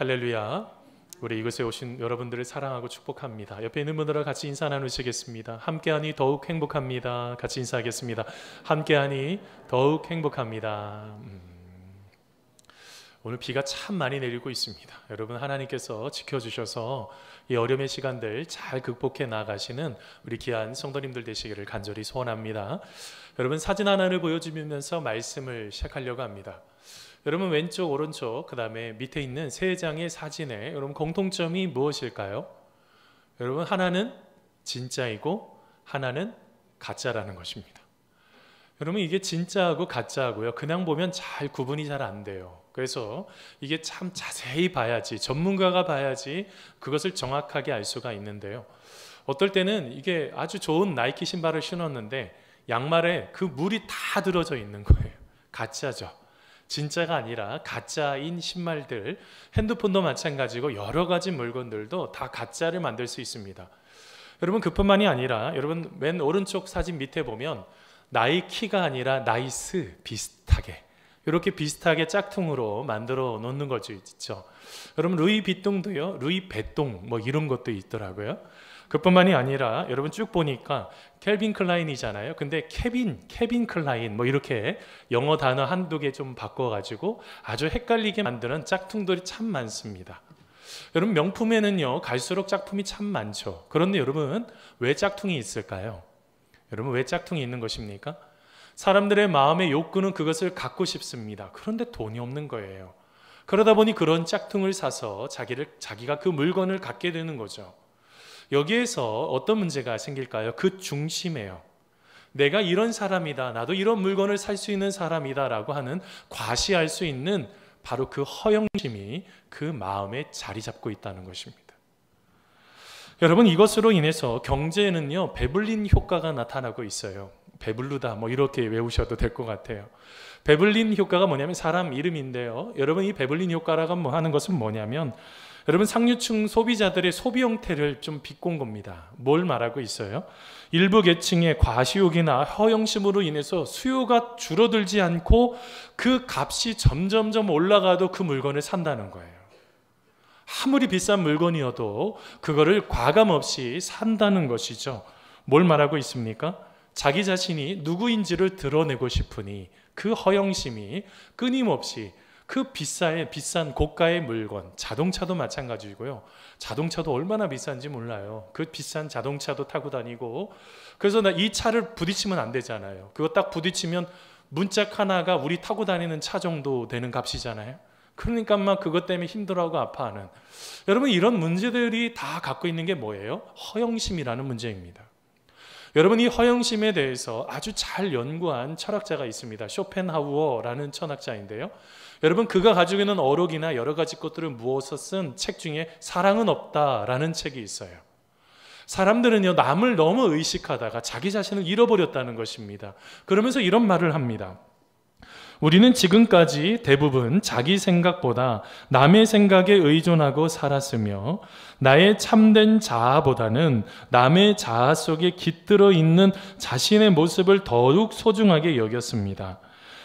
할렐루야. 우리 이곳에 오신 여러분들을 사랑하고 축복합니다. 옆에 있는 분들과 같이 인사 나누시겠습니다. 함께하니 더욱 행복합니다. 같이 인사하겠습니다. 함께하니 더욱 행복합니다. 오늘 비가 참 많이 내리고 있습니다. 여러분, 하나님께서 지켜주셔서 이 어려움의 시간들 잘 극복해 나가시는 우리 귀한 성도님들 되시기를 간절히 소원합니다. 여러분, 사진 하나를 보여주면서 말씀을 시작하려고 합니다. 여러분, 왼쪽 오른쪽 그 다음에 밑에 있는 세 장의 사진에 여러분 공통점이 무엇일까요? 여러분, 하나는 진짜이고 하나는 가짜라는 것입니다. 여러분, 이게 진짜하고 가짜하고요, 그냥 보면 잘 구분이 잘 안 돼요. 그래서 이게 참 자세히 봐야지, 전문가가 봐야지 그것을 정확하게 알 수가 있는데요, 어떨 때는 이게 아주 좋은 나이키 신발을 신었는데 양말에 그 물이 다 들어져 있는 거예요. 가짜죠. 진짜가 아니라 가짜인 신발들, 핸드폰도 마찬가지고 여러 가지 물건들도 다 가짜를 만들 수 있습니다. 여러분, 그뿐만이 아니라 여러분 맨 오른쪽 사진 밑에 보면 나이키가 아니라 나이스 비슷하게, 이렇게 비슷하게 짝퉁으로 만들어 놓는 거죠. 있죠. 여러분, 루이비통도요, 루이베통 뭐 이런 것도 있더라고요. 그뿐만이 아니라 여러분 쭉 보니까 켈빈 클라인이잖아요. 근데 케빈 클라인 뭐 이렇게 영어 단어 한두 개 좀 바꿔가지고 아주 헷갈리게 만드는 짝퉁들이 참 많습니다. 여러분, 명품에는요 갈수록 짝품이 참 많죠. 그런데 여러분, 왜 짝퉁이 있을까요? 여러분, 왜 짝퉁이 있는 것입니까? 사람들의 마음의 욕구는 그것을 갖고 싶습니다. 그런데 돈이 없는 거예요. 그러다 보니 그런 짝퉁을 사서 자기가 그 물건을 갖게 되는 거죠. 여기에서 어떤 문제가 생길까요? 그 중심에요. 내가 이런 사람이다, 나도 이런 물건을 살 수 있는 사람이다 라고 하는, 과시할 수 있는 바로 그 허영심이 그 마음에 자리 잡고 있다는 것입니다. 여러분, 이것으로 인해서 경제에는요 배불린 효과가 나타나고 있어요. 배불르다 뭐 이렇게 외우셔도 될 것 같아요. 배불린 효과가 뭐냐면 사람 이름인데요, 여러분, 이 배불린 효과라고 하는 것은 뭐냐면, 여러분, 상류층 소비자들의 소비 형태를 좀 비꼰 겁니다. 뭘 말하고 있어요? 일부 계층의 과시욕이나 허영심으로 인해서 수요가 줄어들지 않고 그 값이 점점점 올라가도 그 물건을 산다는 거예요. 아무리 비싼 물건이어도 그거를 과감 없이 산다는 것이죠. 뭘 말하고 있습니까? 자기 자신이 누구인지를 드러내고 싶으니 그 허영심이 끊임없이 그 비싼 고가의 물건, 자동차도 마찬가지고요. 자동차도 얼마나 비싼지 몰라요. 그 비싼 자동차도 타고 다니고, 그래서 이 차를 부딪히면 안 되잖아요. 그거 딱 부딪히면 문짝 하나가 우리 타고 다니는 차 정도 되는 값이잖아요. 그러니까 막 그것 때문에 힘들어하고 아파하는, 여러분, 이런 문제들이 다 갖고 있는 게 뭐예요? 허영심이라는 문제입니다. 여러분, 이 허영심에 대해서 아주 잘 연구한 철학자가 있습니다. 쇼펜하우어라는 철학자인데요, 여러분, 그가 가지고 있는 어록이나 여러 가지 것들을 모아서 쓴 책 중에 사랑은 없다라는 책이 있어요. 사람들은요 남을 너무 의식하다가 자기 자신을 잃어버렸다는 것입니다. 그러면서 이런 말을 합니다. 우리는 지금까지 대부분 자기 생각보다 남의 생각에 의존하고 살았으며, 나의 참된 자아보다는 남의 자아 속에 깃들어 있는 자신의 모습을 더욱 소중하게 여겼습니다.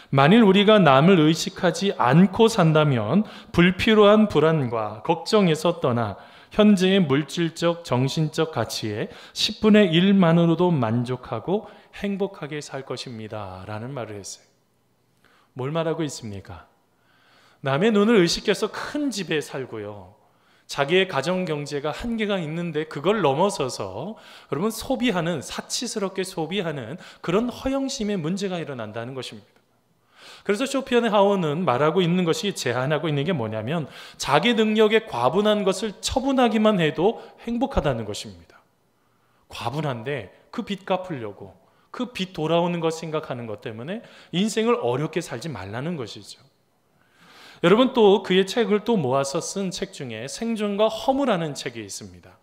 만일 우리가 남을 의식하지 않고 산다면 불필요한 불안과 걱정에서 떠나 현재의 물질적, 정신적 가치의 10분의 1만으로도 만족하고 행복하게 살 것입니다 라는 말을 했어요. 뭘 말하고 있습니까? 남의 눈을 의식해서 큰 집에 살고요, 자기의 가정 경제가 한계가 있는데 그걸 넘어서서 여러분 소비하는, 사치스럽게 소비하는 그런 허영심의 문제가 일어난다는 것입니다. 그래서 쇼펜하우어는 말하고 있는 것이, 제안하고 있는 게 뭐냐면, 자기 능력에 과분한 것을 처분하기만 해도 행복하다는 것입니다. 과분한데 그 빚 갚으려고, 그 빚 돌아오는 것 생각하는 것 때문에 인생을 어렵게 살지 말라는 것이죠. 여러분, 또 그의 책을 또 모아서 쓴 책 중에 생존과 허무라는 책이 있습니다.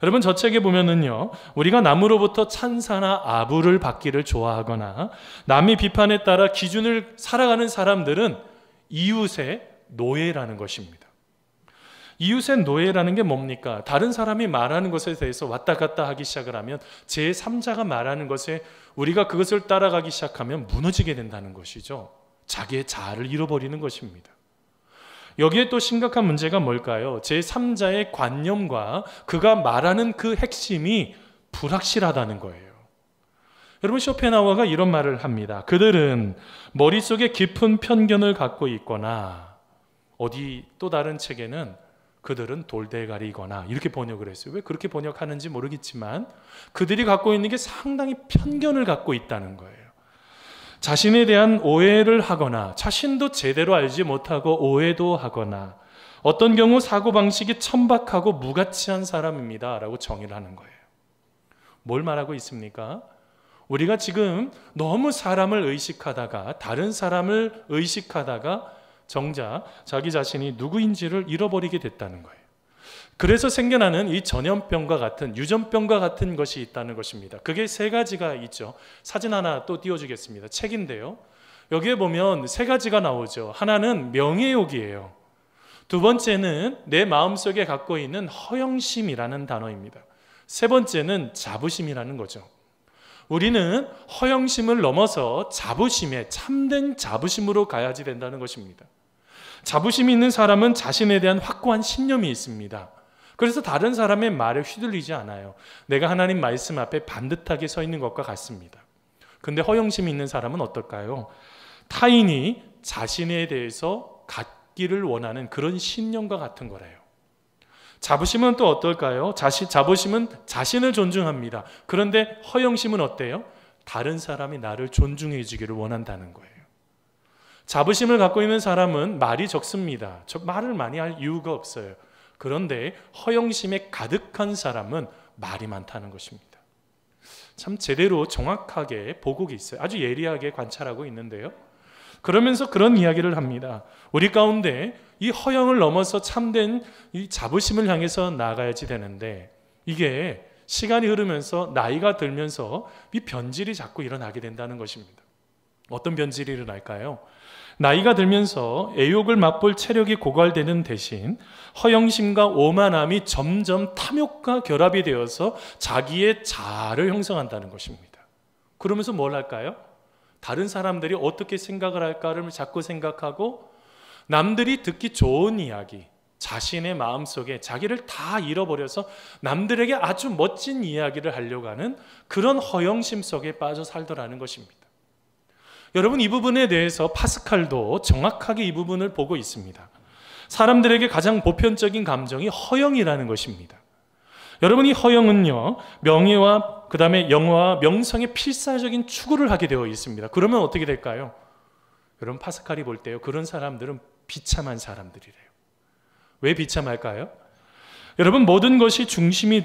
여러분, 저 책에 보면은요, 우리가 남으로부터 찬사나 아부를 받기를 좋아하거나 남의 비판에 따라 기준을 살아가는 사람들은 이웃의 노예라는 것입니다. 이웃의 노예라는 게 뭡니까? 다른 사람이 말하는 것에 대해서 왔다 갔다 하기 시작을 하면, 제3자가 말하는 것에 우리가 그것을 따라가기 시작하면 무너지게 된다는 것이죠. 자기의 자아를 잃어버리는 것입니다. 여기에 또 심각한 문제가 뭘까요? 제3자의 관념과 그가 말하는 그 핵심이 불확실하다는 거예요. 여러분, 쇼펜하우어가 이런 말을 합니다. 그들은 머릿속에 깊은 편견을 갖고 있거나, 어디 또 다른 책에는 그들은 돌대가리거나 이렇게 번역을 했어요. 왜 그렇게 번역하는지 모르겠지만 그들이 갖고 있는 게 상당히 편견을 갖고 있다는 거예요. 자신에 대한 오해를 하거나, 자신도 제대로 알지 못하고 오해도 하거나, 어떤 경우 사고방식이 천박하고 무가치한 사람입니다 라고 정의를 하는 거예요. 뭘 말하고 있습니까? 우리가 지금 너무 사람을 의식하다가, 다른 사람을 의식하다가 정작 자기 자신이 누구인지를 잃어버리게 됐다는 거예요. 그래서 생겨나는 이 전염병과 같은, 유전병과 같은 것이 있다는 것입니다. 그게 세 가지가 있죠. 사진 하나 또 띄워주겠습니다. 책인데요, 여기에 보면 세 가지가 나오죠. 하나는 명예욕이에요. 두 번째는 내 마음속에 갖고 있는 허영심이라는 단어입니다. 세 번째는 자부심이라는 거죠. 우리는 허영심을 넘어서 자부심에, 참된 자부심으로 가야지 된다는 것입니다. 자부심이 있는 사람은 자신에 대한 확고한 신념이 있습니다. 그래서 다른 사람의 말에 휘둘리지 않아요. 내가 하나님 말씀 앞에 반듯하게 서 있는 것과 같습니다. 근데 허영심이 있는 사람은 어떨까요? 타인이 자신에 대해서 갖기를 원하는 그런 신념과 같은 거래요. 자부심은 또 어떨까요? 자부심은 자신을 존중합니다. 그런데 허영심은 어때요? 다른 사람이 나를 존중해 주기를 원한다는 거예요. 자부심을 갖고 있는 사람은 말이 적습니다. 말을 많이 할 이유가 없어요. 그런데 허영심에 가득한 사람은 말이 많다는 것입니다. 참 제대로 정확하게 보고 있어요. 아주 예리하게 관찰하고 있는데요, 그러면서 그런 이야기를 합니다. 우리 가운데 이 허영을 넘어서 참된 이 자부심을 향해서 나아가야지 되는데, 이게 시간이 흐르면서, 나이가 들면서 이 변질이 자꾸 일어나게 된다는 것입니다. 어떤 변질이 일어날까요? 나이가 들면서 애욕을 맛볼 체력이 고갈되는 대신 허영심과 오만함이 점점 탐욕과 결합이 되어서 자기의 자아를 형성한다는 것입니다. 그러면서 뭘 할까요? 다른 사람들이 어떻게 생각을 할까를 자꾸 생각하고, 남들이 듣기 좋은 이야기, 자신의 마음속에 자기를 다 잃어버려서 남들에게 아주 멋진 이야기를 하려고 하는 그런 허영심 속에 빠져 살더라는 것입니다. 여러분, 이 부분에 대해서 파스칼도 정확하게 이 부분을 보고 있습니다. 사람들에게 가장 보편적인 감정이 허영이라는 것입니다. 여러분, 이 허영은요, 명예와 그 다음에 영화와 명성의 필사적인 추구를 하게 되어 있습니다. 그러면 어떻게 될까요? 여러분, 파스칼이 볼 때요, 그런 사람들은 비참한 사람들이래요. 왜 비참할까요? 여러분, 모든 것이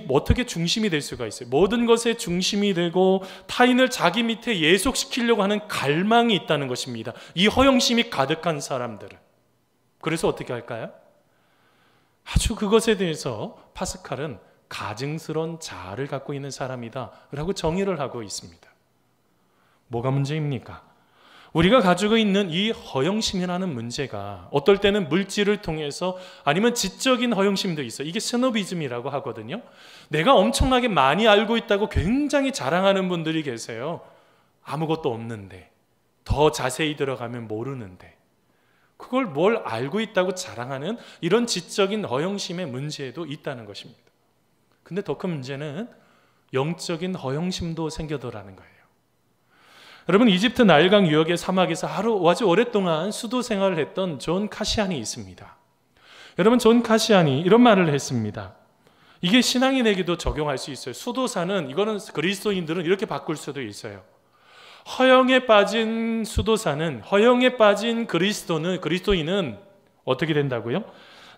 어떻게 중심이 될 수가 있어요? 모든 것의 중심이 되고 타인을 자기 밑에 예속시키려고 하는 갈망이 있다는 것입니다. 이 허영심이 가득한 사람들은. 그래서 어떻게 할까요? 아주 그것에 대해서 파스칼은 가증스러운 자아를 갖고 있는 사람이다 라고 정의를 하고 있습니다. 뭐가 문제입니까? 우리가 가지고 있는 이 허영심이라는 문제가 어떨 때는 물질을 통해서, 아니면 지적인 허영심도 있어요. 이게 스노비즘이라고 하거든요. 내가 엄청나게 많이 알고 있다고 굉장히 자랑하는 분들이 계세요. 아무것도 없는데, 더 자세히 들어가면 모르는데, 그걸 뭘 알고 있다고 자랑하는 이런 지적인 허영심의 문제도 있다는 것입니다. 근데 더 큰 문제는 영적인 허영심도 생겨더라는 거예요. 여러분, 이집트 나일강 유역의 사막에서 아주 오랫동안 수도 생활을 했던 존 카시안이 있습니다. 여러분, 존 카시안이 이런 말을 했습니다. 이게 신앙인에게도 적용할 수 있어요. 수도사는, 이거는 그리스도인들은 이렇게 바꿀 수도 있어요. 허영에 빠진 수도사는, 허영에 빠진 그리스도인은 어떻게 된다고요?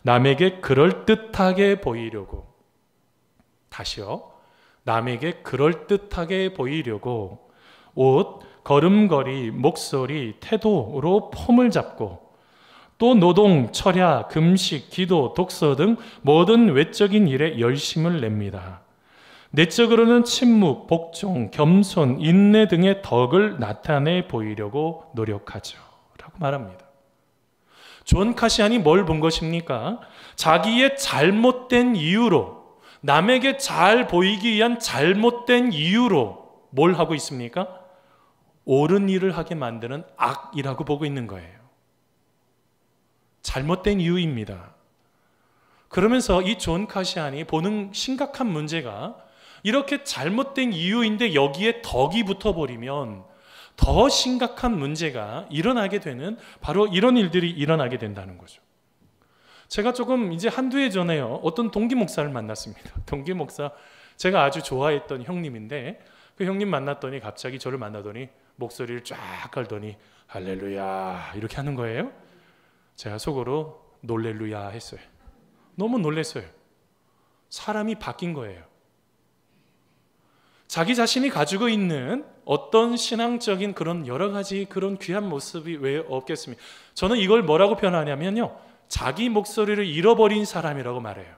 남에게 그럴듯하게 보이려고, 다시요, 남에게 그럴듯하게 보이려고 옷, 걸음걸이, 목소리, 태도로 폼을 잡고, 또 노동, 철야, 금식, 기도, 독서 등 모든 외적인 일에 열심을 냅니다. 내적으로는 침묵, 복종, 겸손, 인내 등의 덕을 나타내 보이려고 노력하죠 라고 말합니다. 존 카시안이 뭘 본 것입니까? 자기의 잘못된 이유로, 남에게 잘 보이기 위한 잘못된 이유로 뭘 하고 있습니까? 옳은 일을 하게 만드는 악이라고 보고 있는 거예요. 잘못된 이유입니다. 그러면서 이 존 카시안이 보는 심각한 문제가 이렇게 잘못된 이유인데 여기에 덕이 붙어버리면 더 심각한 문제가 일어나게 되는 바로 이런 일들이 일어나게 된다는 거죠. 제가 조금 이제 한두 해 전에요. 어떤 동기 목사를 만났습니다. 동기 목사, 제가 아주 좋아했던 형님인데 그 형님 만났더니 갑자기 저를 만나더니 목소리를 쫙 걸더니 할렐루야 이렇게 하는 거예요. 제가 속으로 놀렐루야 했어요. 너무 놀랐어요. 사람이 바뀐 거예요. 자기 자신이 가지고 있는 어떤 신앙적인 그런 여러 가지 그런 귀한 모습이 왜 없겠습니까? 저는 이걸 뭐라고 표현하냐면요, 자기 목소리를 잃어버린 사람이라고 말해요.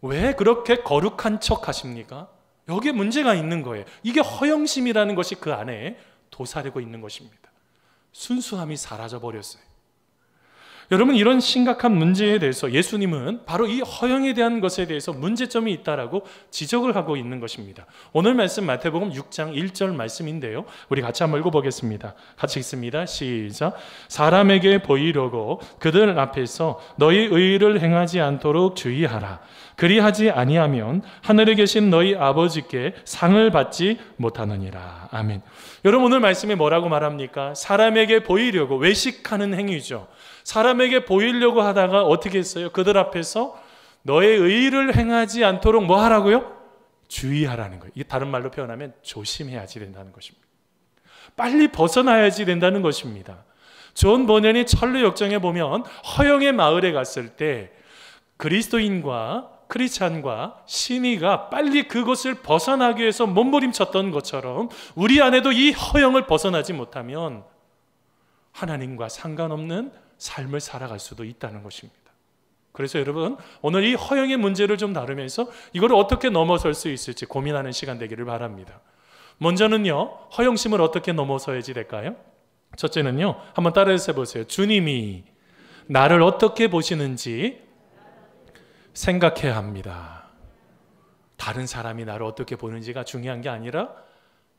왜 그렇게 거룩한 척 하십니까? 여기에 문제가 있는 거예요. 이게 허영심이라는 것이 그 안에 도사리고 있는 것입니다. 순수함이 사라져 버렸어요. 여러분, 이런 심각한 문제에 대해서 예수님은 바로 이 허영에 대한 것에 대해서 문제점이 있다라고 지적을 하고 있는 것입니다. 오늘 말씀 마태복음 6장 1절 말씀인데요, 우리 같이 한번 읽어보겠습니다. 같이 읽습니다. 시작. 사람에게 보이려고 그들 앞에서 너희 의를 행하지 않도록 주의하라. 그리하지 아니하면 하늘에 계신 너희 아버지께 상을 받지 못하느니라. 아멘. 여러분, 오늘 말씀이 뭐라고 말합니까? 사람에게 보이려고, 외식하는 행위죠. 사람에게 보이려고 하다가 어떻게 했어요? 그들 앞에서 너의 의를 행하지 않도록 뭐 하라고요? 주의하라는 거예요. 이게 다른 말로 표현하면 조심해야지 된다는 것입니다. 빨리 벗어나야지 된다는 것입니다. 존 버년이 철로 역정에 보면 허영의 마을에 갔을 때 그리스도인과 크리스찬과 신의가 빨리 그것을 벗어나기 위해서 몸부림쳤던 것처럼 우리 안에도 이 허영을 벗어나지 못하면 하나님과 상관없는 삶을 살아갈 수도 있다는 것입니다. 그래서 여러분, 오늘 이 허영의 문제를 좀 다루면서 이걸 어떻게 넘어설 수 있을지 고민하는 시간 되기를 바랍니다. 먼저는요, 허영심을 어떻게 넘어서야지 될까요? 첫째는요, 한번 따라해서 해보세요. 주님이 나를 어떻게 보시는지 생각해야 합니다. 다른 사람이 나를 어떻게 보는지가 중요한 게 아니라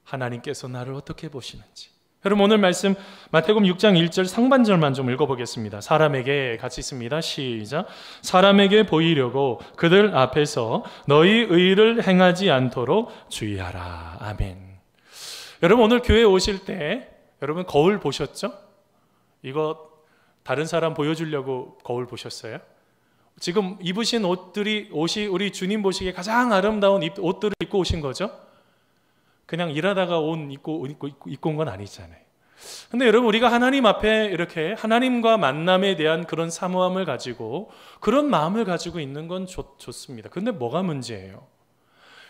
하나님께서 나를 어떻게 보시는지. 여러분, 오늘 말씀 마태복음 6장 1절 상반절만 좀 읽어보겠습니다. 사람에게, 같이 있습니다. 시작. 사람에게 보이려고 그들 앞에서 너희 의를 행하지 않도록 주의하라. 아멘. 여러분, 오늘 교회에 오실 때 여러분 거울 보셨죠? 이거 다른 사람 보여주려고 거울 보셨어요? 지금 입으신 옷이 우리 주님 보시기에 가장 아름다운 옷들을 입고 오신 거죠? 그냥 일하다가 옷 입고 온 건 아니잖아요. 근데 여러분, 우리가 하나님 앞에 이렇게 하나님과 만남에 대한 그런 사모함을 가지고 그런 마음을 가지고 있는 건 좋습니다. 근데 뭐가 문제예요?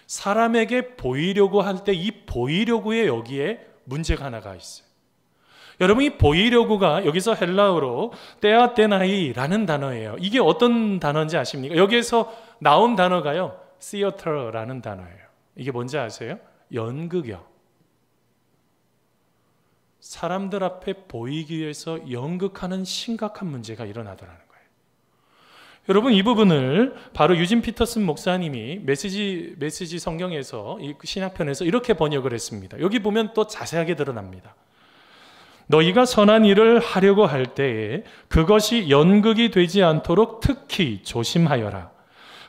사람에게 보이려고 할 때 이 보이려고에 여기에 문제가 하나가 있어요. 여러분, 이 보이려고가 여기서 헬라어로 떼아떼나이라는 단어예요. 이게 어떤 단어인지 아십니까? 여기에서 나온 단어가요, theater라는 단어예요. 이게 뭔지 아세요? 연극이요. 사람들 앞에 보이기 위해서 연극하는 심각한 문제가 일어나더라는 거예요. 여러분, 이 부분을 바로 유진 피터슨 목사님이 메시지 성경에서, 이 신약편에서 이렇게 번역을 했습니다. 여기 보면 또 자세하게 드러납니다. 너희가 선한 일을 하려고 할 때에 그것이 연극이 되지 않도록 특히 조심하여라.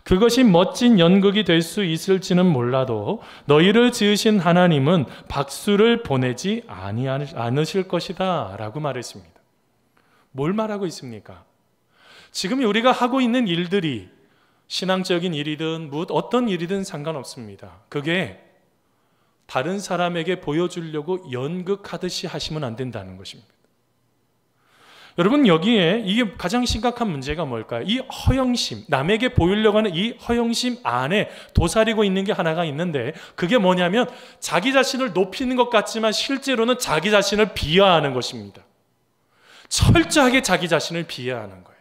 그것이 멋진 연극이 될 수 있을지는 몰라도 너희를 지으신 하나님은 박수를 보내지 않으실 것이다 라고 말했습니다. 뭘 말하고 있습니까? 지금 우리가 하고 있는 일들이 신앙적인 일이든 어떤 일이든 상관없습니다. 그게 다른 사람에게 보여주려고 연극하듯이 하시면 안 된다는 것입니다. 여러분, 여기에 이게 가장 심각한 문제가 뭘까요? 이 허영심, 남에게 보이려고 하는 이 허영심 안에 도사리고 있는 게 하나가 있는데, 그게 뭐냐면 자기 자신을 높이는 것 같지만 실제로는 자기 자신을 비하하는 것입니다. 철저하게 자기 자신을 비하하는 거예요.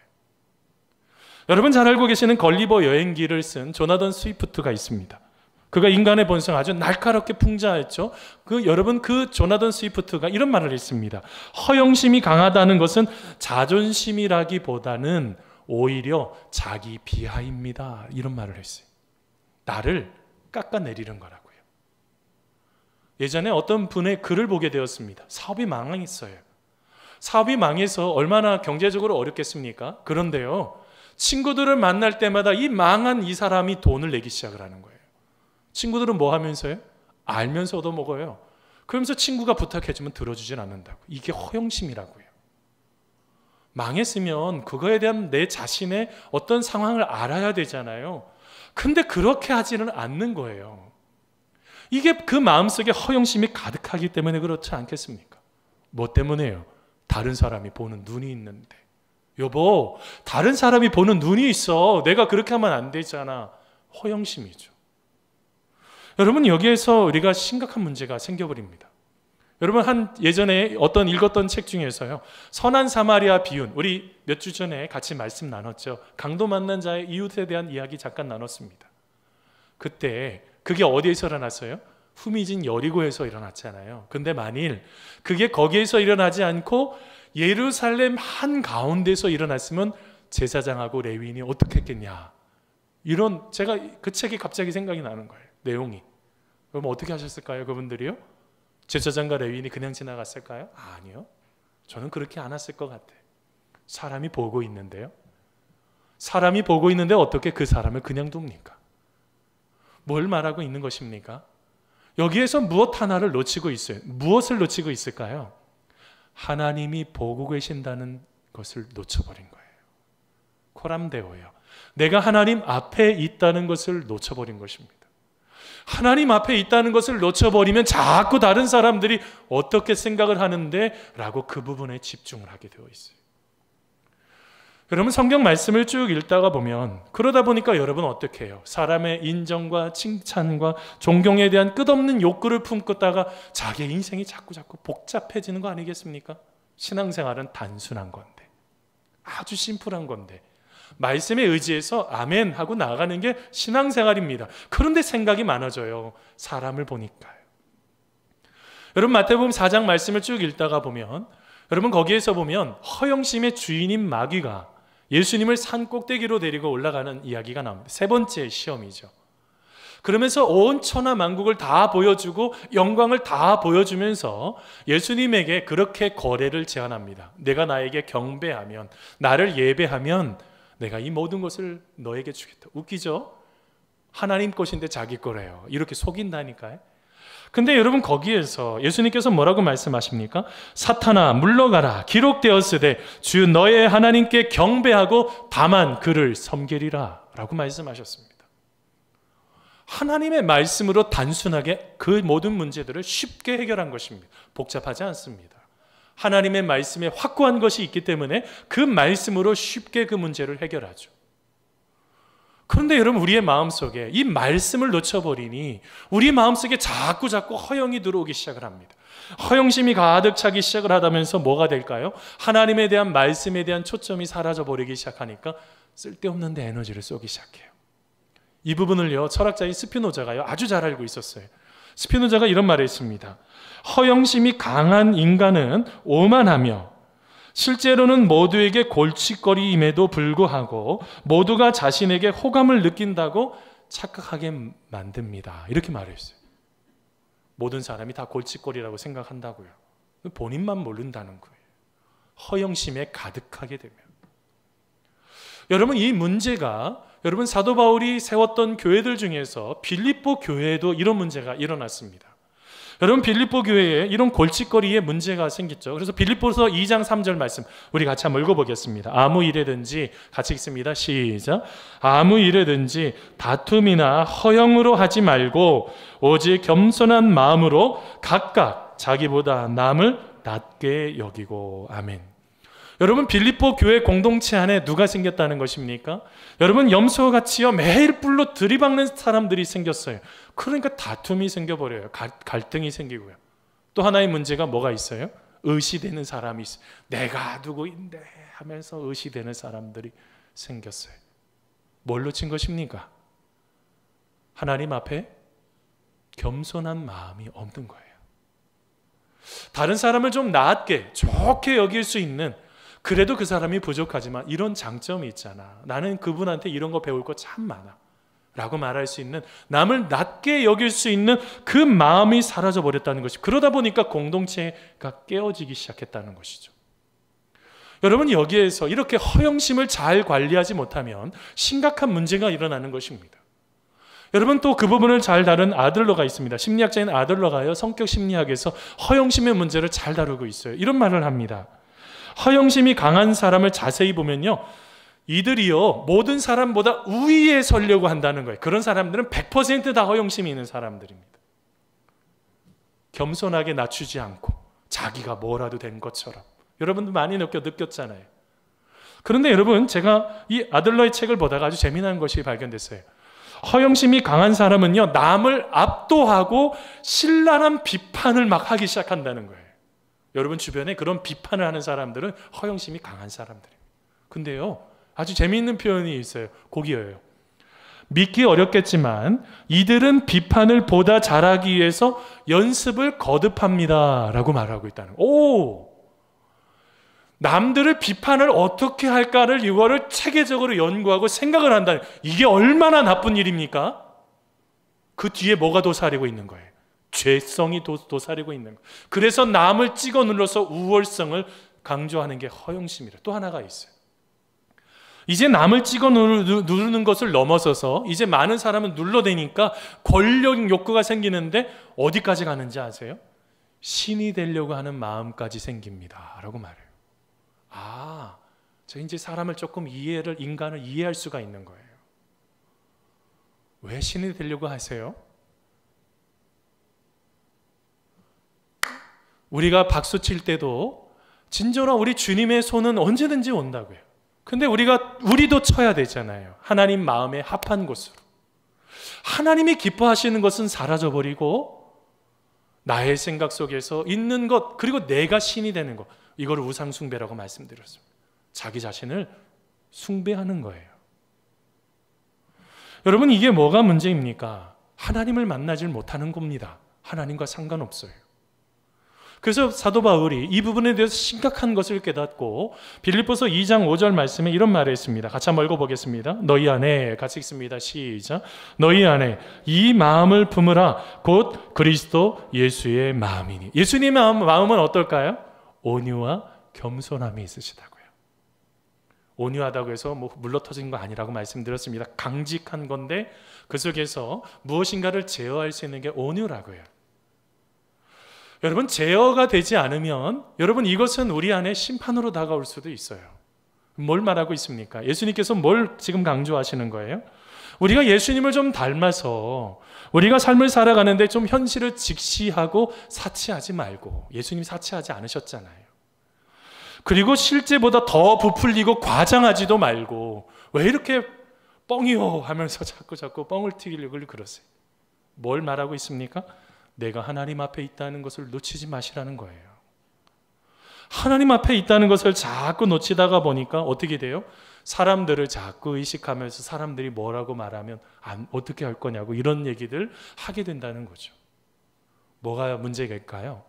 여러분 잘 알고 계시는 걸리버 여행기를 쓴 조나던 스위프트가 있습니다. 그가 인간의 본성 아주 날카롭게 풍자했죠. 여러분, 그 조나던 스위프트가 이런 말을 했습니다. 허영심이 강하다는 것은 자존심이라기보다는 오히려 자기 비하입니다. 이런 말을 했어요. 나를 깎아내리는 거라고요. 예전에 어떤 분의 글을 보게 되었습니다. 사업이 망했어요. 사업이 망해서 얼마나 경제적으로 어렵겠습니까? 그런데요, 친구들을 만날 때마다 이 망한 이 사람이 돈을 내기 시작을 하는 거예요. 친구들은 뭐 하면서요? 알면서 얻어먹어요. 그러면서 친구가 부탁해주면 들어주진 않는다고. 이게 허영심이라고요. 망했으면 그거에 대한 내 자신의 어떤 상황을 알아야 되잖아요. 근데 그렇게 하지는 않는 거예요. 이게 그 마음속에 허영심이 가득하기 때문에 그렇지 않겠습니까? 뭐 때문에요? 다른 사람이 보는 눈이 있는데. 여보, 다른 사람이 보는 눈이 있어. 내가 그렇게 하면 안 되잖아. 허영심이죠. 여러분, 여기에서 우리가 심각한 문제가 생겨버립니다. 여러분, 예전에 어떤 읽었던 책 중에서요, 선한 사마리아 비유, 우리 몇 주 전에 같이 말씀 나눴죠. 강도 만난 자의 이웃에 대한 이야기 잠깐 나눴습니다. 그때 그게 어디에서 일어났어요? 후미진 여리고에서 일어났잖아요. 근데 만일 그게 거기에서 일어나지 않고 예루살렘 한가운데서 일어났으면 제사장하고 레위인이 어떻게 했겠냐, 이런, 제가 그 책이 갑자기 생각이 나는 거예요. 내용이. 그럼 어떻게 하셨을까요? 그분들이요? 제사장과 레위인이 그냥 지나갔을까요? 아니요. 저는 그렇게 안 했을 것 같아요. 사람이 보고 있는데요. 사람이 보고 있는데 어떻게 그 사람을 그냥 둡니까? 뭘 말하고 있는 것입니까? 여기에서 무엇 하나를 놓치고 있어요. 무엇을 놓치고 있을까요? 하나님이 보고 계신다는 것을 놓쳐버린 거예요. 코람데오예요. 내가 하나님 앞에 있다는 것을 놓쳐버린 것입니다. 하나님 앞에 있다는 것을 놓쳐버리면 자꾸 다른 사람들이 어떻게 생각을 하는데 라고 그 부분에 집중을 하게 되어 있어요. 여러분, 성경 말씀을 쭉 읽다가 보면, 그러다 보니까 여러분 어떻게 해요? 사람의 인정과 칭찬과 존경에 대한 끝없는 욕구를 품고다가 자기의 인생이 자꾸 복잡해지는 거 아니겠습니까? 신앙생활은 단순한 건데, 아주 심플한 건데, 말씀에 의지해서 아멘 하고 나가는 게 신앙생활입니다. 그런데 생각이 많아져요. 사람을 보니까요. 여러분, 마태복음 4장 말씀을 쭉 읽다가 보면, 여러분 거기에서 보면 허영심의 주인인 마귀가 예수님을 산 꼭대기로 데리고 올라가는 이야기가 나옵니다. 세 번째 시험이죠. 그러면서 온 천하 만국을 다 보여주고 영광을 다 보여주면서 예수님에게 그렇게 거래를 제안합니다. 내가 나에게 경배하면, 나를 예배하면 내가 이 모든 것을 너에게 주겠다. 웃기죠? 하나님 것인데 자기 거래요. 이렇게 속인다니까요. 근데 여러분, 거기에서 예수님께서 뭐라고 말씀하십니까? 사탄아 물러가라, 기록되었으되 주 너의 하나님께 경배하고 다만 그를 섬기리라 라고 말씀하셨습니다. 하나님의 말씀으로 단순하게 그 모든 문제들을 쉽게 해결한 것입니다. 복잡하지 않습니다. 하나님의 말씀에 확고한 것이 있기 때문에 그 말씀으로 쉽게 그 문제를 해결하죠. 그런데 여러분, 우리의 마음속에 이 말씀을 놓쳐버리니 우리 마음속에 자꾸 허영이 들어오기 시작을 합니다. 허영심이 가득 차기 시작을 하다면서 뭐가 될까요? 하나님에 대한 말씀에 대한 초점이 사라져버리기 시작하니까 쓸데없는 데 에너지를 쏘기 시작해요. 이 부분을요, 철학자인 스피노자가요 아주 잘 알고 있었어요. 스피노자가 이런 말을 했습니다. 허영심이 강한 인간은 오만하며 실제로는 모두에게 골칫거리임에도 불구하고 모두가 자신에게 호감을 느낀다고 착각하게 만듭니다. 이렇게 말했어요. 모든 사람이 다 골칫거리라고 생각한다고요. 본인만 모른다는 거예요. 허영심에 가득하게 되면. 여러분, 이 문제가 여러분 사도 바울이 세웠던 교회들 중에서 빌립보 교회에도 이런 문제가 일어났습니다. 여러분, 빌립보 교회에 이런 골칫거리에 문제가 생겼죠. 그래서 빌립보서 2장 3절 말씀 우리 같이 한번 읽어보겠습니다. 아무 일에든지, 같이 읽습니다. 시작. 아무 일에든지 다툼이나 허영으로 하지 말고 오직 겸손한 마음으로 각각 자기보다 남을 낮게 여기고. 아멘. 여러분, 빌립보 교회 공동체 안에 누가 생겼다는 것입니까? 여러분, 염소같이요 매일 뿔로 들이박는 사람들이 생겼어요. 그러니까 다툼이 생겨버려요. 갈등이 생기고요. 또 하나의 문제가 뭐가 있어요? 의시되는 사람이 있어요. 내가 누구인데 하면서 의시되는 사람들이 생겼어요. 뭘 놓친 것입니까? 하나님 앞에 겸손한 마음이 없는 거예요. 다른 사람을 좀 낮게, 좋게 여길 수 있는, 그래도 그 사람이 부족하지만 이런 장점이 있잖아, 나는 그분한테 이런 거 배울 거 참 많아 라고 말할 수 있는, 남을 낮게 여길 수 있는 그 마음이 사라져 버렸다는 것이, 그러다 보니까 공동체가 깨어지기 시작했다는 것이죠. 여러분, 여기에서 이렇게 허영심을 잘 관리하지 못하면 심각한 문제가 일어나는 것입니다. 여러분, 또 그 부분을 잘 다룬 아들러가 있습니다. 심리학자인 아들러가요, 성격 심리학에서 허영심의 문제를 잘 다루고 있어요. 이런 말을 합니다. 허영심이 강한 사람을 자세히 보면요, 이들이요 모든 사람보다 우위에 서려고 한다는 거예요. 그런 사람들은 100% 다 허영심이 있는 사람들입니다. 겸손하게 낮추지 않고 자기가 뭐라도 된 것처럼. 여러분도 많이 느꼈잖아요. 그런데 여러분, 제가 이 아들러의 책을 보다가 아주 재미난 것이 발견됐어요. 허영심이 강한 사람은요, 남을 압도하고 신랄한 비판을 막 하기 시작한다는 거예요. 여러분 주변에 그런 비판을 하는 사람들은 허영심이 강한 사람들이에요. 근데요, 아주 재미있는 표현이 있어요. 거기에요. 믿기 어렵겠지만 이들은 비판을 보다 잘하기 위해서 연습을 거듭합니다 라고 말하고 있다는 거예요. 오! 남들을 비판을 어떻게 할까를 이거를 체계적으로 연구하고 생각을 한다는, 이게 얼마나 나쁜 일입니까? 그 뒤에 뭐가 도사리고 있는 거예요? 죄성이 도사리고 있는 거예요. 그래서 남을 찍어 눌러서 우월성을 강조하는 게 허영심이라. 또 하나가 있어요. 이제 남을 찍어 누르는 것을 넘어서서 이제 많은 사람을 눌러대니까 권력 욕구가 생기는데 어디까지 가는지 아세요? 신이 되려고 하는 마음까지 생깁니다 라고 말해요. 아, 저 이제 사람을 조금 인간을 이해할 수가 있는 거예요. 왜 신이 되려고 하세요? 우리가 박수 칠 때도 진정한 우리 주님의 손은 언제든지 온다고요. 근데 우리도 쳐야 되잖아요. 하나님 마음에 합한 곳으로. 하나님이 기뻐하시는 것은 사라져버리고 나의 생각 속에서 있는 것, 그리고 내가 신이 되는 것, 이걸 우상 숭배라고 말씀드렸습니다. 자기 자신을 숭배하는 거예요. 여러분, 이게 뭐가 문제입니까? 하나님을 만나질 못하는 겁니다. 하나님과 상관없어요. 그래서 사도 바울이 이 부분에 대해서 심각한 것을 깨닫고 빌립보서 2장 5절 말씀에 이런 말을 했습니다. 같이 한번 읽어보겠습니다. 너희 안에, 같이 읽습니다. 시작. 너희 안에 이 마음을 품으라. 곧 그리스도 예수의 마음이니. 예수님의 마음은 어떨까요? 온유와 겸손함이 있으시다고요. 온유하다고 해서 물러터진 거 아니라고 말씀드렸습니다. 강직한 건데 그 속에서 무엇인가를 제어할 수 있는 게 온유라고요. 여러분, 제어가 되지 않으면 여러분, 이것은 우리 안에 심판으로 다가올 수도 있어요. 뭘 말하고 있습니까? 예수님께서 뭘 지금 강조하시는 거예요? 우리가 예수님을 좀 닮아서 우리가 삶을 살아가는데 좀 현실을 직시하고 사치하지 말고, 예수님 사치하지 않으셨잖아요. 그리고 실제보다 더 부풀리고 과장하지도 말고, 왜 이렇게 뻥이요 하면서 자꾸 뻥을 튀기려고 그러세요? 뭘 말하고 있습니까? 내가 하나님 앞에 있다는 것을 놓치지 마시라는 거예요. 하나님 앞에 있다는 것을 자꾸 놓치다가 보니까 어떻게 돼요? 사람들을 자꾸 의식하면서 사람들이 뭐라고 말하면 어떻게 할 거냐고 이런 얘기들 하게 된다는 거죠. 뭐가 문제일까요?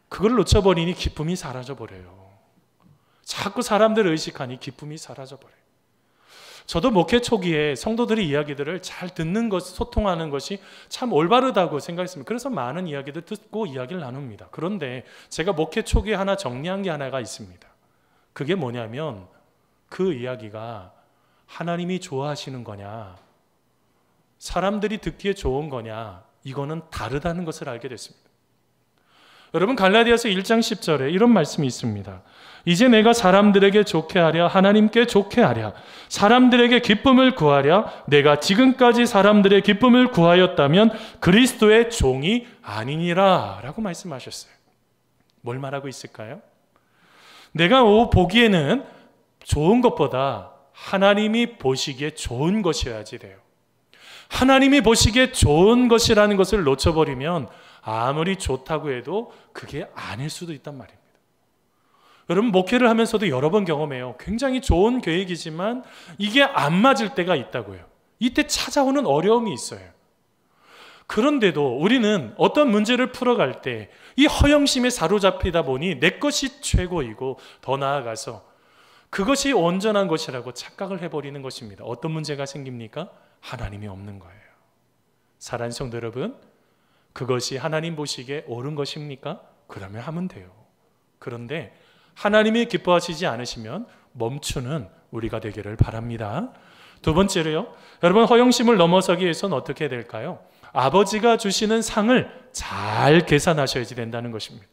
그걸 놓쳐버리니 기쁨이 사라져버려요. 자꾸 사람들을 의식하니 기쁨이 사라져버려요. 저도 목회 초기에 성도들의 이야기들을 잘 듣는 것, 소통하는 것이 참 올바르다고 생각했습니다. 그래서 많은 이야기들 듣고 이야기를 나눕니다. 그런데 제가 목회 초기에 하나 정리한 게 하나가 있습니다. 그게 뭐냐면 그 이야기가 하나님이 좋아하시는 거냐, 사람들이 듣기에 좋은 거냐, 이거는 다르다는 것을 알게 됐습니다. 여러분, 갈라디아서 1장 10절에 이런 말씀이 있습니다. 이제 내가 사람들에게 좋게 하랴 하나님께 좋게 하랴, 사람들에게 기쁨을 구하랴 내가 지금까지 사람들의 기쁨을 구하였다면 그리스도의 종이 아니니라 라고 말씀하셨어요. 뭘 말하고 있을까요? 내가 보기에는 좋은 것보다 하나님이 보시기에 좋은 것이어야지 돼요. 하나님이 보시기에 좋은 것이라는 것을 놓쳐버리면 아무리 좋다고 해도 그게 아닐 수도 있단 말입니다. 여러분, 목회를 하면서도 여러 번 경험해요. 굉장히 좋은 계획이지만 이게 안 맞을 때가 있다고요. 이때 찾아오는 어려움이 있어요. 그런데도 우리는 어떤 문제를 풀어갈 때 이 허영심에 사로잡히다 보니 내 것이 최고이고 더 나아가서 그것이 온전한 것이라고 착각을 해버리는 것입니다. 어떤 문제가 생깁니까? 하나님이 없는 거예요. 사랑하는 성도 여러분, 그것이 하나님 보시기에 옳은 것입니까? 그러면 하면 돼요. 그런데 하나님이 기뻐하시지 않으시면 멈추는 우리가 되기를 바랍니다. 두 번째로요, 여러분 허영심을 넘어서기 위해서는 어떻게 될까요? 아버지가 주시는 상을 잘 계산하셔야지 된다는 것입니다.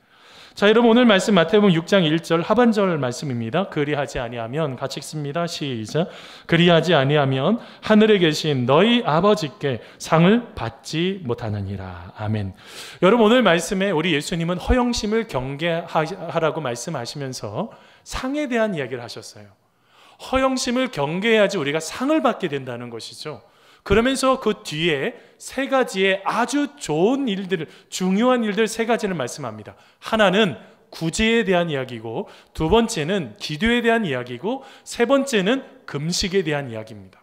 자, 여러분 오늘 말씀 마태복음 6장 1절 하반절 말씀입니다. 그리하지 아니하면, 같이 읽습니다. 시작. 그리하지 아니하면 하늘에 계신 너희 아버지께 상을 받지 못하느니라. 아멘. 여러분 오늘 말씀에 우리 예수님은 허영심을 경계하라고 말씀하시면서 상에 대한 이야기를 하셨어요. 허영심을 경계해야지 우리가 상을 받게 된다는 것이죠. 그러면서 그 뒤에 세 가지의 아주 좋은 일들, 중요한 일들 세 가지를 말씀합니다. 하나는 구제에 대한 이야기고, 두 번째는 기도에 대한 이야기고, 세 번째는 금식에 대한 이야기입니다.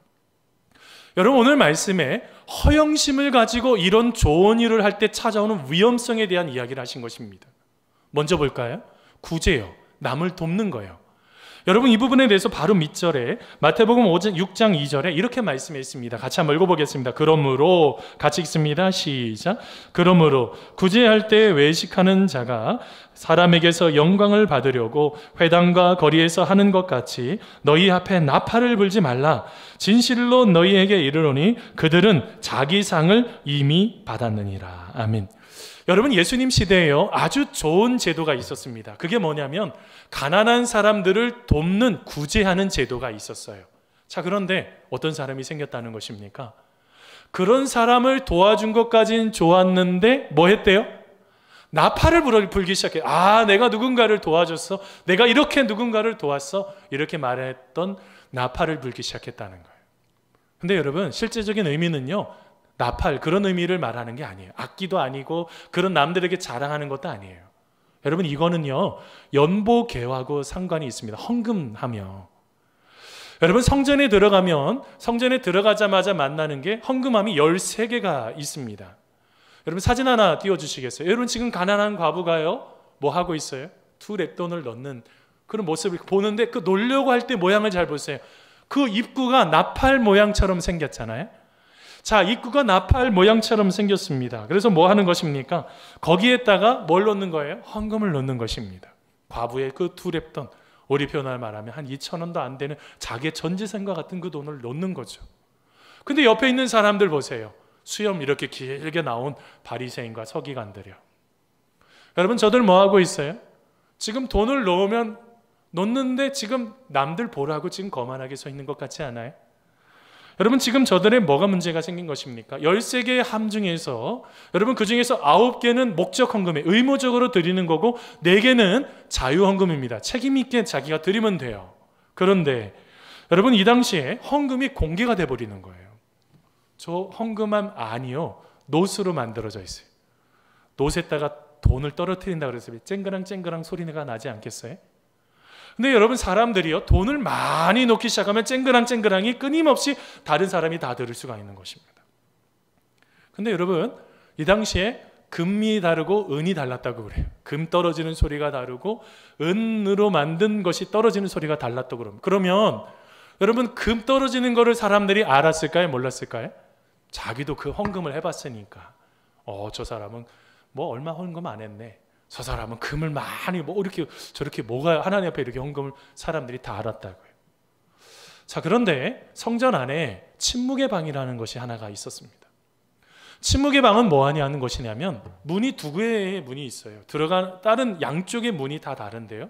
여러분 오늘 말씀에 허영심을 가지고 이런 좋은 일을 할 때 찾아오는 위험성에 대한 이야기를 하신 것입니다. 먼저 볼까요? 구제요. 남을 돕는 거예요. 여러분 이 부분에 대해서 바로 밑절에 마태복음 6장 2절에 이렇게 말씀해 있습니다. 같이 한번 읽어보겠습니다. 그러므로, 같이 읽습니다. 시작. 그러므로 구제할 때 외식하는 자가 사람에게서 영광을 받으려고 회당과 거리에서 하는 것 같이 너희 앞에 나팔을 불지 말라. 진실로 너희에게 이르노니 그들은 자기 상을 이미 받았느니라. 아멘. 여러분 예수님 시대에요 아주 좋은 제도가 있었습니다. 그게 뭐냐면 가난한 사람들을 돕는 구제하는 제도가 있었어요. 자, 그런데 어떤 사람이 생겼다는 것입니까? 그런 사람을 도와준 것까지는 좋았는데 뭐 했대요? 나팔을 불기 시작해요. 아, 내가 누군가를 도와줬어, 내가 이렇게 누군가를 도왔어, 이렇게 말했던 나팔을 불기 시작했다는 거예요. 근데 여러분 실제적인 의미는요, 나팔 그런 의미를 말하는 게 아니에요. 악기도 아니고 그런 남들에게 자랑하는 것도 아니에요. 여러분 이거는요 연보개하고 상관이 있습니다. 헌금하며. 여러분 성전에 들어가자마자 만나는 게 헌금함이 13개가 있습니다. 여러분 사진 하나 띄워주시겠어요? 여러분 지금 가난한 과부가요 뭐 하고 있어요? $2 넣는 그런 모습을 보는데 그 놓으려고 할 때 모양을 잘 보세요. 그 입구가 나팔 모양처럼 생겼잖아요. 자, 입구가 나팔 모양처럼 생겼습니다. 그래서 뭐 하는 것입니까? 거기에다가 뭘 넣는 거예요? 헌금을 넣는 것입니다. 과부의 그 $2, 우리 표현을 말하면 한 2,000원도 안 되는 자기의 전재산과 같은 그 돈을 넣는 거죠. 근데 옆에 있는 사람들 보세요. 수염 이렇게 길게 나온 바리새인과 서기관들이요. 여러분 저들 뭐 하고 있어요? 지금 돈을 놓는데 지금 남들 보라고 지금 거만하게 서 있는 것 같지 않아요? 여러분 지금 저들의 뭐가 문제가 생긴 것입니까? 13개의 함 중에서 여러분 그 중에서 9개는 목적 헌금에 의무적으로 드리는 거고 4개는 자유 헌금입니다. 책임 있게 자기가 드리면 돼요. 그런데 여러분 이 당시에 헌금이 공개가 돼버리는 거예요. 저 헌금함 아니요, 놋으로 만들어져 있어요. 놋에다가 돈을 떨어뜨린다 그래서 쨍그랑 소리가 나지 않겠어요? 근데 여러분 사람들이요 돈을 많이 놓기 시작하면 쨍그랑이 끊임없이 다른 사람이 다 들을 수가 있는 것입니다. 근데 여러분 이 당시에 금이 다르고 은이 달랐다고 그래요. 금 떨어지는 소리가 다르고 은으로 만든 것이 떨어지는 소리가 달랐다고 그럽니다. 그러면 여러분 금 떨어지는 거를 사람들이 알았을까요? 몰랐을까요? 자기도 그 헌금을 해봤으니까 저 사람은 뭐 얼마 헌금 안 했네, 저 사람은 금을 많이 뭐 이렇게 저렇게 뭐가 하나님 앞에 이렇게 헌금을 사람들이 다 알았다고요. 자, 그런데 성전 안에 침묵의 방이라는 것이 하나가 있었습니다. 침묵의 방은 뭐 하는 것이냐면 문이 2개의 문이 있어요. 다른 양쪽의 문이 다 다른데요.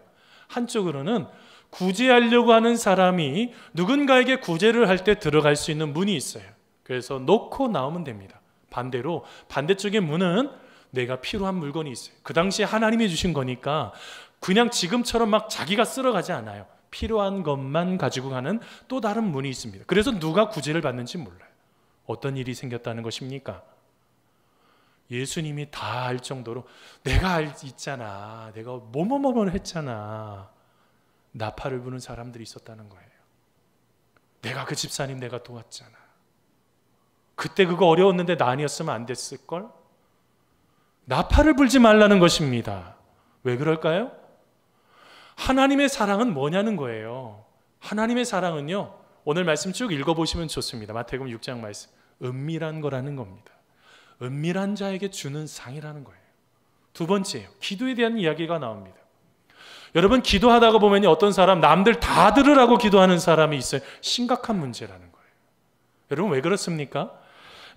한쪽으로는 구제하려고 하는 사람이 누군가에게 구제를 할 때 들어갈 수 있는 문이 있어요. 그래서 놓고 나오면 됩니다. 반대로 반대쪽의 문은 내가 필요한 물건이 있어요. 그 당시에 하나님이 주신 거니까 그냥 지금처럼 막 자기가 쓸어가지 않아요. 필요한 것만 가지고 가는 또 다른 문이 있습니다. 그래서 누가 구제를 받는지 몰라요. 어떤 일이 생겼다는 것입니까? 예수님이 다 알 정도로 내가 있잖아, 내가 뭐뭐뭐뭐 했잖아, 나팔을 부는 사람들이 있었다는 거예요. 내가 그 집사님 내가 도왔잖아, 그때 그거 어려웠는데 나 아니었으면 안 됐을걸? 나팔을 불지 말라는 것입니다. 왜 그럴까요? 하나님의 사랑은 뭐냐는 거예요. 하나님의 사랑은요, 오늘 말씀 쭉 읽어보시면 좋습니다. 마태복음 6장 말씀, 은밀한 거라는 겁니다. 은밀한 자에게 주는 상이라는 거예요. 두 번째요, 기도에 대한 이야기가 나옵니다. 여러분 기도하다가 보면 어떤 사람 남들 다 들으라고 기도하는 사람이 있어요. 심각한 문제라는 거예요. 여러분 왜 그렇습니까?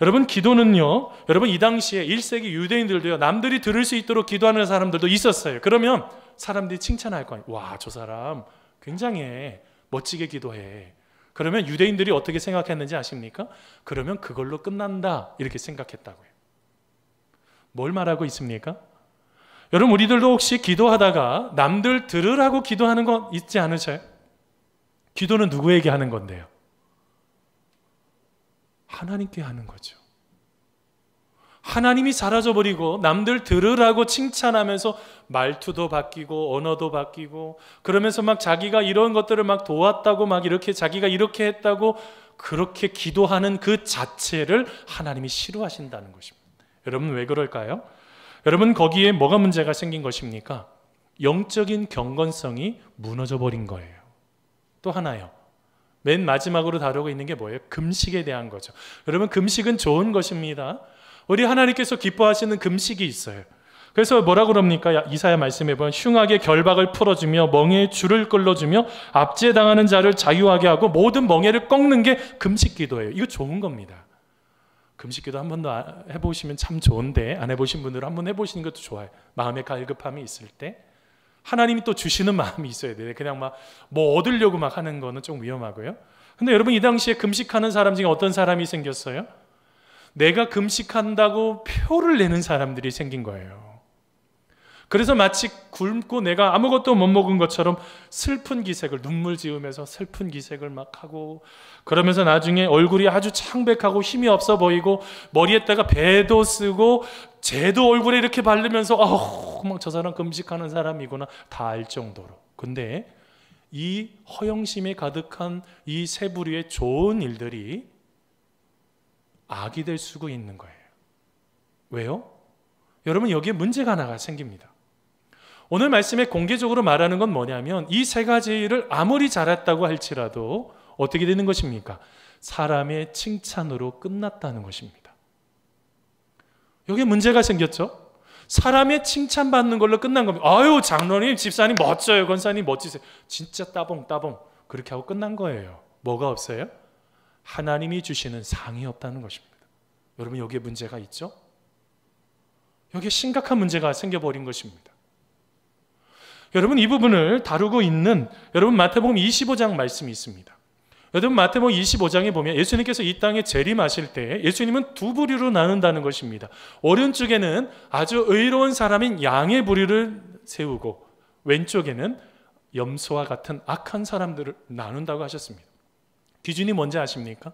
여러분 기도는요, 여러분 이 당시에 1세기 유대인들도요, 남들이 들을 수 있도록 기도하는 사람들도 있었어요. 그러면 사람들이 칭찬할 거예요. 와, 저 사람 굉장히 멋지게 기도해. 그러면 유대인들이 어떻게 생각했는지 아십니까? 그러면 그걸로 끝난다 이렇게 생각했다고요. 뭘 말하고 있습니까? 여러분 우리들도 혹시 기도하다가 남들 들으라고 기도하는 거 있지 않으세요? 기도는 누구에게 하는 건데요? 하나님께 하는 거죠. 하나님이 사라져버리고 남들 들으라고 칭찬하면서 말투도 바뀌고 언어도 바뀌고 그러면서 막 자기가 이런 것들을 막 도왔다고 막 이렇게 자기가 이렇게 했다고 그렇게 기도하는 그 자체를 하나님이 싫어하신다는 것입니다. 여러분 왜 그럴까요? 여러분 거기에 뭐가 문제가 생긴 것입니까? 영적인 경건성이 무너져 버린 거예요. 또 하나요. 맨 마지막으로 다루고 있는 게 뭐예요? 금식에 대한 거죠. 여러분 금식은 좋은 것입니다. 우리 하나님께서 기뻐하시는 금식이 있어요. 그래서 뭐라고 그럽니까? 이사야 말씀해 보면 흉악의 결박을 풀어주며 멍에의 줄을 끌어주며 압제당하는 자를 자유하게 하고 모든 멍에를 꺾는 게 금식 기도예요. 이거 좋은 겁니다. 금식 기도 한 번도 해보시면 참 좋은데 안 해보신 분들은 한번 해보시는 것도 좋아요. 마음의 갈급함이 있을 때 하나님이 또 주시는 마음이 있어야 돼요. 그냥 막 뭐 얻으려고 막 하는 거는 좀 위험하고요. 근데 여러분 이 당시에 금식하는 사람 중에 어떤 사람이 생겼어요? 내가 금식한다고 표를 내는 사람들이 생긴 거예요. 그래서 마치 굶고 내가 아무것도 못 먹은 것처럼 슬픈 기색을 눈물 지으면서 슬픈 기색을 막 하고 그러면서 나중에 얼굴이 아주 창백하고 힘이 없어 보이고 머리에다가 배도 쓰고 쟤도 얼굴에 이렇게 바르면서 막 저 사람 금식하는 사람이구나 다 알 정도로. 근데 이 허영심에 가득한 이 세 부류의 좋은 일들이 악이 될 수가 있는 거예요. 왜요? 여러분 여기에 문제가 하나가 생깁니다. 오늘 말씀에 공개적으로 말하는 건 뭐냐면 이 세 가지 일을 아무리 잘했다고 할지라도 어떻게 되는 것입니까? 사람의 칭찬으로 끝났다는 것입니다. 여기에 문제가 생겼죠? 사람의 칭찬받는 걸로 끝난 겁니다. 아유 장로님, 집사님 멋져요. 권사님 멋지세요. 진짜 따봉 그렇게 하고 끝난 거예요. 뭐가 없어요? 하나님이 주시는 상이 없다는 것입니다. 여러분 여기에 문제가 있죠? 여기에 심각한 문제가 생겨버린 것입니다. 여러분 이 부분을 다루고 있는 여러분 마태복음 25장 말씀이 있습니다. 여러분 마태복음 25장에 보면 예수님께서 이 땅에 재림하실 때 예수님은 두 부류로 나눈다는 것입니다. 오른쪽에는 아주 의로운 사람인 양의 부류를 세우고 왼쪽에는 염소와 같은 악한 사람들을 나눈다고 하셨습니다. 기준이 뭔지 아십니까?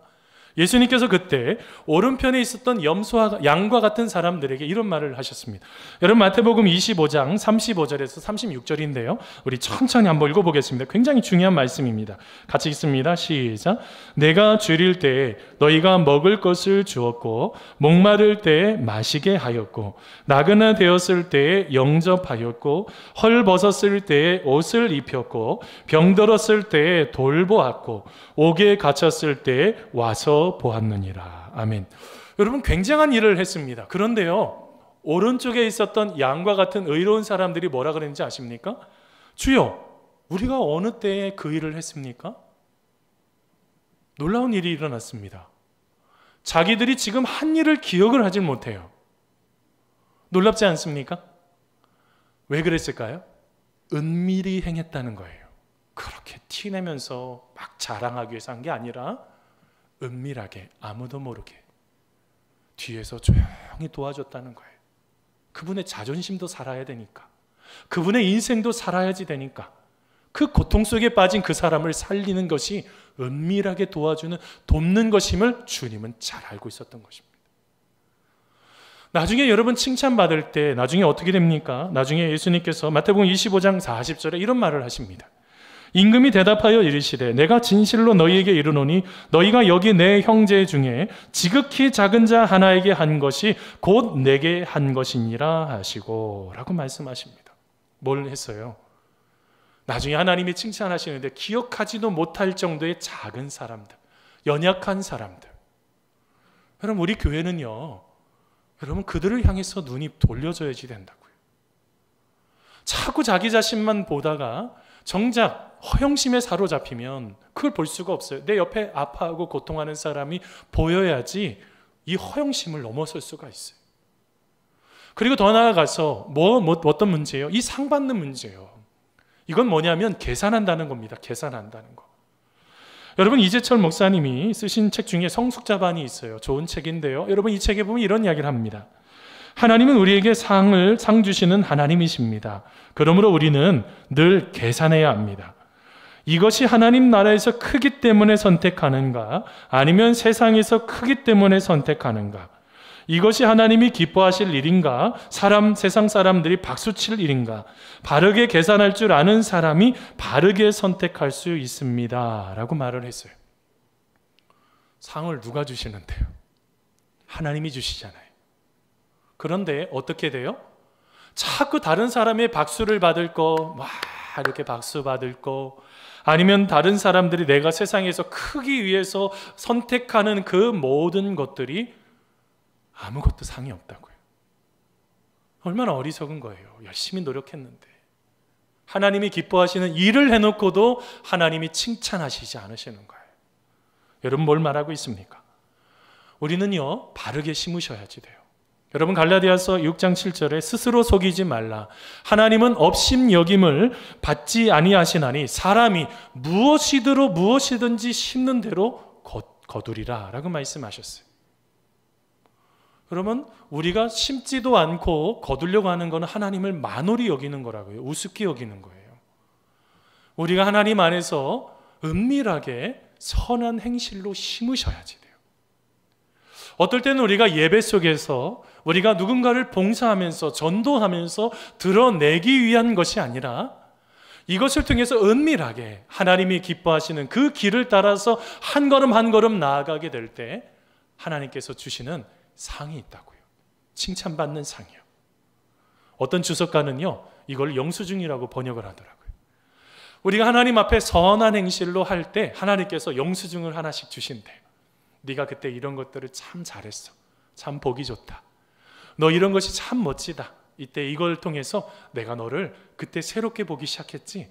예수님께서 그때 오른편에 있었던 염소와 양과 같은 사람들에게 이런 말을 하셨습니다. 여러분 마태복음 25장 35절에서 36절인데요. 우리 천천히 한번 읽어보겠습니다. 굉장히 중요한 말씀입니다. 같이 읽습니다. 시작. 내가 줄일 때 너희가 먹을 것을 주었고 목마를 때 마시게 하였고 나그네 되었을 때 영접하였고 헐벗었을 때 옷을 입혔고 병들었을 때 돌보았고 옥에 갇혔을 때 와서 보았느니라. 아멘. 여러분 굉장한 일을 했습니다. 그런데요 오른쪽에 있었던 양과 같은 의로운 사람들이 뭐라 그랬는지 아십니까? 주여 우리가 어느 때에 그 일을 했습니까? 놀라운 일이 일어났습니다. 자기들이 지금 한 일을 기억을 하질 못해요. 놀랍지 않습니까? 왜 그랬을까요? 은밀히 행했다는 거예요. 그렇게 티내면서 막 자랑하기 위해서 한 게 아니라 은밀하게 아무도 모르게 뒤에서 조용히 도와줬다는 거예요. 그분의 자존심도 살아야 되니까, 그분의 인생도 살아야지 되니까 그 고통 속에 빠진 그 사람을 살리는 것이 은밀하게 도와주는 돕는 것임을 주님은 잘 알고 있었던 것입니다. 나중에 여러분 칭찬받을 때 나중에 어떻게 됩니까? 나중에 예수님께서 마태복음 25장 40절에 이런 말을 하십니다. 임금이 대답하여 이르시되 내가 진실로 너희에게 이르노니 너희가 여기 내 형제 중에 지극히 작은 자 하나에게 한 것이 곧 내게 한 것이니라 하시고 라고 말씀하십니다. 뭘 했어요? 나중에 하나님이 칭찬하시는데 기억하지도 못할 정도의 작은 사람들, 연약한 사람들. 여러분 우리 교회는요 여러분 그들을 향해서 눈이 돌려져야지 된다고요. 자꾸 자기 자신만 보다가 정작 허영심에 사로잡히면 그걸 볼 수가 없어요. 내 옆에 아파하고 고통하는 사람이 보여야지 이 허영심을 넘어설 수가 있어요. 그리고 더 나아가서 어떤 문제예요? 이 상 받는 문제예요. 이건 뭐냐면 계산한다는 겁니다. 계산한다는 거. 여러분, 이재철 목사님이 쓰신 책 중에 성숙자반이 있어요. 좋은 책인데요. 여러분, 이 책에 보면 이런 이야기를 합니다. 하나님은 우리에게 상 주시는 하나님이십니다. 그러므로 우리는 늘 계산해야 합니다. 이것이 하나님 나라에서 크기 때문에 선택하는가, 아니면 세상에서 크기 때문에 선택하는가? 이것이 하나님이 기뻐하실 일인가, 세상 사람들이 박수칠 일인가? 바르게 계산할 줄 아는 사람이 바르게 선택할 수 있습니다. 라고 말을 했어요. 상을 누가 주시는데요? 하나님이 주시잖아요. 그런데 어떻게 돼요? 자꾸 다른 사람의 박수를 받을 거, 막 이렇게 박수 받을 거, 아니면 다른 사람들이 내가 세상에서 크기 위해서 선택하는 그 모든 것들이 아무것도 상이 없다고요. 얼마나 어리석은 거예요. 열심히 노력했는데. 하나님이 기뻐하시는 일을 해놓고도 하나님이 칭찬하시지 않으시는 거예요. 여러분, 뭘 말하고 있습니까? 우리는요, 바르게 심으셔야지 돼요. 여러분, 갈라디아서 6장 7절에 스스로 속이지 말라. 하나님은 업심여김을 받지 아니하시나니 사람이 무엇이든지 심는 대로 거두리라 라고 말씀하셨어요. 그러면 우리가 심지도 않고 거두려고 하는 것은 하나님을 만홀히 여기는 거라고요. 우습게 여기는 거예요. 우리가 하나님 안에서 은밀하게 선한 행실로 심으셔야지 돼요. 어떨 때는 우리가 예배 속에서 우리가 누군가를 봉사하면서 전도하면서 드러내기 위한 것이 아니라 이것을 통해서 은밀하게 하나님이 기뻐하시는 그 길을 따라서 한 걸음 한 걸음 나아가게 될 때 하나님께서 주시는 상이 있다고요. 칭찬받는 상이요. 어떤 주석가는요, 이걸 영수증이라고 번역을 하더라고요. 우리가 하나님 앞에 선한 행실로 할 때 하나님께서 영수증을 하나씩 주신대요. 네가 그때 이런 것들을 참 잘했어. 참 보기 좋다. 너 이런 것이 참 멋지다. 이때 이걸 통해서 내가 너를 그때 새롭게 보기 시작했지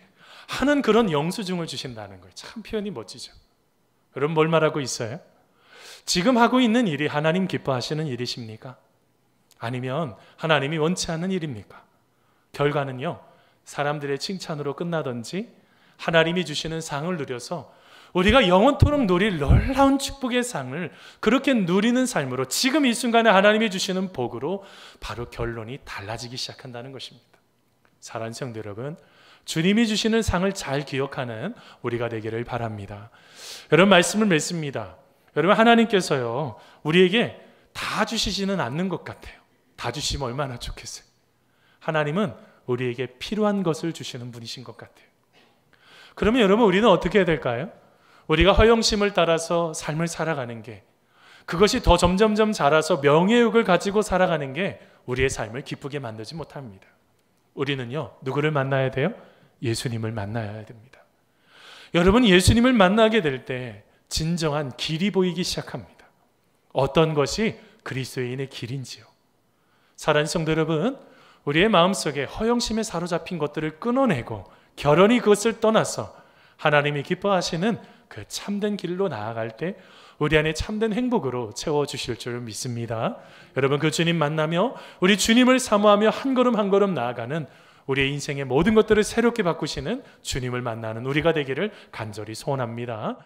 하는 그런 영수증을 주신다는 거예요. 참 표현이 멋지죠. 여러분, 뭘 말하고 있어요? 지금 하고 있는 일이 하나님 기뻐하시는 일이십니까? 아니면 하나님이 원치 않는 일입니까? 결과는요, 사람들의 칭찬으로 끝나든지 하나님이 주시는 상을 누려서 우리가 영원토록 누릴 놀라운 축복의 상을 그렇게 누리는 삶으로 지금 이 순간에 하나님이 주시는 복으로 바로 결론이 달라지기 시작한다는 것입니다. 사랑하는 성도 여러분, 주님이 주시는 상을 잘 기억하는 우리가 되기를 바랍니다. 여러분, 말씀을 맺습니다. 여러분, 하나님께서요, 우리에게 다 주시지는 않는 것 같아요. 다 주시면 얼마나 좋겠어요. 하나님은 우리에게 필요한 것을 주시는 분이신 것 같아요. 그러면 여러분, 우리는 어떻게 해야 될까요? 우리가 허영심을 따라서 삶을 살아가는 게, 그것이 더 점점점 자라서 명예욕을 가지고 살아가는 게 우리의 삶을 기쁘게 만들지 못합니다. 우리는요, 누구를 만나야 돼요? 예수님을 만나야 됩니다. 여러분, 예수님을 만나게 될 때 진정한 길이 보이기 시작합니다. 어떤 것이 그리스도인의 길인지요. 사랑하는 성도 여러분, 우리의 마음속에 허영심에 사로잡힌 것들을 끊어내고 결연히 그것을 떠나서 하나님이 기뻐하시는 그 참된 길로 나아갈 때 우리 안에 참된 행복으로 채워주실 줄 믿습니다. 여러분, 그 주님 만나며 우리 주님을 사모하며 한 걸음 한 걸음 나아가는 우리의 인생의 모든 것들을 새롭게 바꾸시는 주님을 만나는 우리가 되기를 간절히 소원합니다.